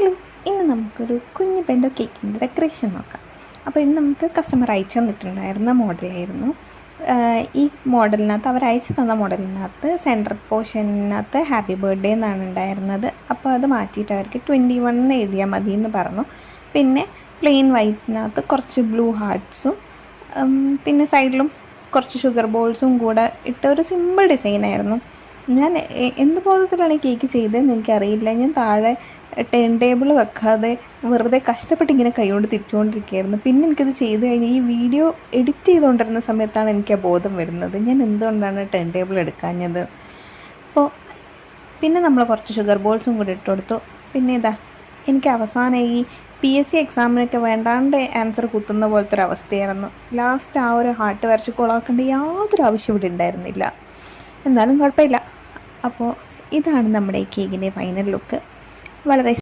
Hello, ഇന്ന് നമുക്കൊരു കുഞ്ഞു ബെൻഡോ കേക്കിൻ്റെ ഡെക്കറേഷൻ നോക്കാം. അപ്പോൾ ഇന്ന് നമുക്ക് കസ്റ്റമർ അയച്ചു തന്നിട്ടുണ്ടായിരുന്ന മോഡലായിരുന്നു. ഈ മോഡലിനകത്ത് അവർ അയച്ചു തന്ന മോഡലിനകത്ത് സെൻറ്റർ പോർഷനകത്ത് ഹാപ്പി ബർത്ത്ഡേ എന്നാണ് ഉണ്ടായിരുന്നത്. അപ്പോൾ അത് മാറ്റിയിട്ട് അവർക്ക് 21 എന്ന് എഴുതിയാൽ മതി എന്ന് പറഞ്ഞു. പിന്നെ പ്ലെയിൻ വൈറ്റിനകത്ത് കുറച്ച് ബ്ലൂ ഹാർട്ട്സും പിന്നെ സൈഡിലും കുറച്ച് ഷുഗർ ബോൾസും കൂടെ ഇട്ട ഒരു സിമ്പിൾ ഡിസൈനായിരുന്നു. ഞാൻ എന്ത് ബോധത്തിലാണ് ഈ കേക്ക് ചെയ്തതെന്ന് എനിക്കറിയില്ല. ഞാൻ താഴെ ടേൺ ടേബിൾ വെക്കാതെ വെറുതെ കഷ്ടപ്പെട്ട് ഇങ്ങനെ കൈകൊണ്ട് തിരിച്ചുകൊണ്ടിരിക്കുകയായിരുന്നു. പിന്നെ എനിക്കത് ചെയ്ത് കഴിഞ്ഞ് ഈ വീഡിയോ എഡിറ്റ് ചെയ്തുകൊണ്ടിരുന്ന സമയത്താണ് എനിക്ക് ആ ബോധം വരുന്നത്, ഞാൻ എന്തുകൊണ്ടാണ് ടേൺ ടേബിൾ എടുക്കാഞ്ഞത്. അപ്പോൾ പിന്നെ നമ്മൾ കുറച്ച് ഷുഗർ ബോൾസും കൂടി ഇട്ട് കൊടുത്തു. പിന്നെ എനിക്ക് അവസാനം ഈ PSC എക്സാമിനൊക്കെ വേണ്ടാണ്ട് ആൻസർ കുത്തുന്ന പോലത്തെ ഒരു അവസ്ഥയായിരുന്നു. ലാസ്റ്റ് ആ ഒരു ഹാർട്ട് വരച്ച് കൊളാക്കേണ്ട യാതൊരു ആവശ്യം ഇവിടെ ഉണ്ടായിരുന്നില്ല. എന്നാലും കുഴപ്പമില്ല. അപ്പോൾ ഇതാണ് നമ്മുടെ ഈ കേക്കിൻ്റെ ഫൈനൽ ലുക്ക്. വളരെ